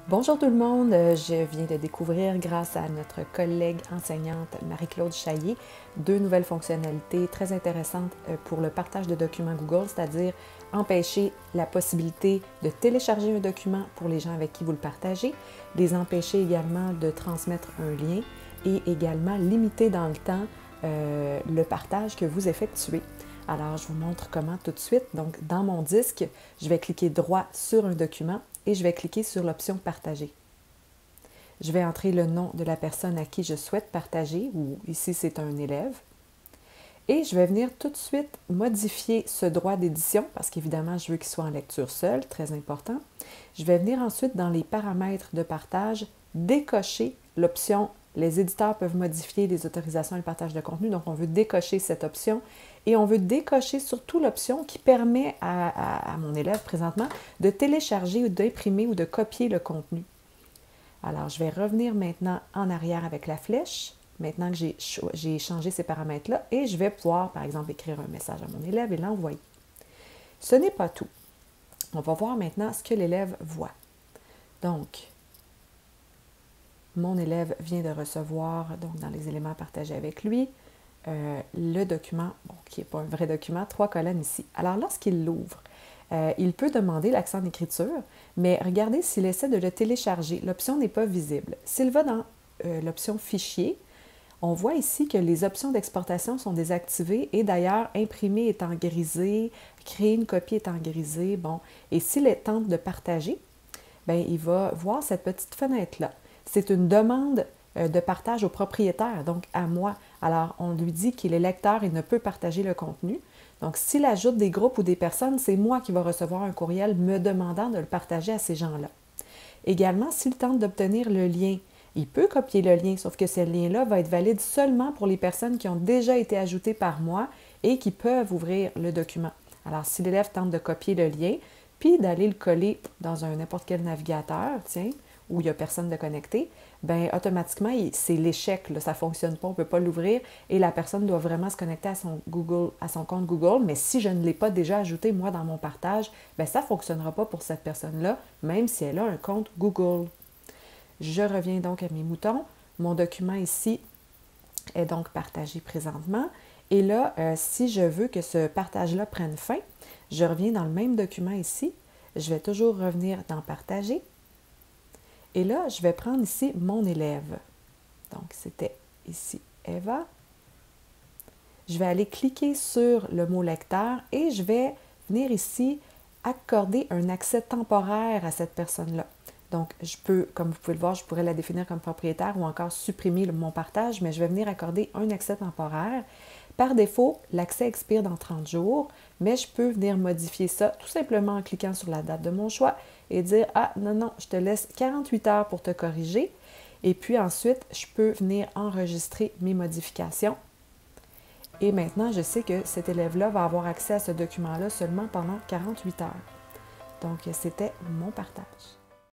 Bonjour tout le monde, je viens de découvrir grâce à notre collègue enseignante Marie-Claude Chaillet deux nouvelles fonctionnalités très intéressantes pour le partage de documents Google, c'est-à-dire empêcher la possibilité de télécharger un document pour les gens avec qui vous le partagez, les empêcher également de transmettre un lien et également limiter dans le temps le partage que vous effectuez. Alors, je vous montre comment tout de suite. Donc, dans mon disque, je vais cliquer droit sur un document et je vais cliquer sur l'option « Partager ». Je vais entrer le nom de la personne à qui je souhaite partager, ou ici c'est un élève. Et je vais venir tout de suite modifier ce droit d'édition, parce qu'évidemment, je veux qu'il soit en lecture seule, très important. Je vais venir ensuite dans les paramètres de partage, décocher l'option « Les éditeurs peuvent modifier les autorisations et le partage de contenu ». Donc, on veut décocher cette option et on veut décocher surtout l'option qui permet à mon élève présentement de télécharger ou d'imprimer ou de copier le contenu. Alors, je vais revenir maintenant en arrière avec la flèche, maintenant que j'ai changé ces paramètres-là, et je vais pouvoir, par exemple, écrire un message à mon élève et l'envoyer. Ce n'est pas tout. On va voir maintenant ce que l'élève voit. Donc, mon élève vient de recevoir, donc dans les éléments partagés avec lui, le document, bon, qui n'est pas un vrai document, 3 colonnes ici. Alors, lorsqu'il l'ouvre, il peut demander l'accent d'écriture, mais regardez, s'il essaie de le télécharger, l'option n'est pas visible. S'il va dans l'option « Fichier », on voit ici que les options d'exportation sont désactivées et d'ailleurs, imprimer est en grisé, créer une copie est en grisé, bon. Et s'il tente de partager, bien, il va voir cette petite fenêtre-là. C'est une demande de partage au propriétaire, donc à moi. Alors, on lui dit qu'il est lecteur et ne peut partager le contenu. Donc, s'il ajoute des groupes ou des personnes, c'est moi qui va recevoir un courriel me demandant de le partager à ces gens-là. Également, s'il tente d'obtenir le lien, il peut copier le lien, sauf que ce lien-là va être valide seulement pour les personnes qui ont déjà été ajoutées par moi et qui peuvent ouvrir le document. Alors, si l'élève tente de copier le lien, puis d'aller le coller dans n'importe quel navigateur, tiens, où il n'y a personne de connecté, bien, automatiquement, c'est l'échec, ça ne fonctionne pas, on ne peut pas l'ouvrir et la personne doit vraiment se connecter à son compte Google. Mais si je ne l'ai pas déjà ajouté, moi, dans mon partage, bien, ça ne fonctionnera pas pour cette personne-là, même si elle a un compte Google. Je reviens donc à mes moutons. Mon document ici est donc partagé présentement. Et là, si je veux que ce partage-là prenne fin, je reviens dans le même document ici. Je vais toujours revenir dans « Partager ». Et là, je vais prendre ici mon élève. Donc, c'était ici Eva. Je vais aller cliquer sur le mot lecteur et je vais venir ici accorder un accès temporaire à cette personne-là. Donc, je peux, comme vous pouvez le voir, je pourrais la définir comme propriétaire ou encore supprimer mon partage, mais je vais venir accorder un accès temporaire. Par défaut, l'accès expire dans 30 jours, mais je peux venir modifier ça tout simplement en cliquant sur la date de mon choix et dire « Ah, non, je te laisse 48 heures pour te corriger. » Et puis ensuite, je peux venir enregistrer mes modifications. Et maintenant, je sais que cet élève-là va avoir accès à ce document-là seulement pendant 48 heures. Donc, c'était mon partage.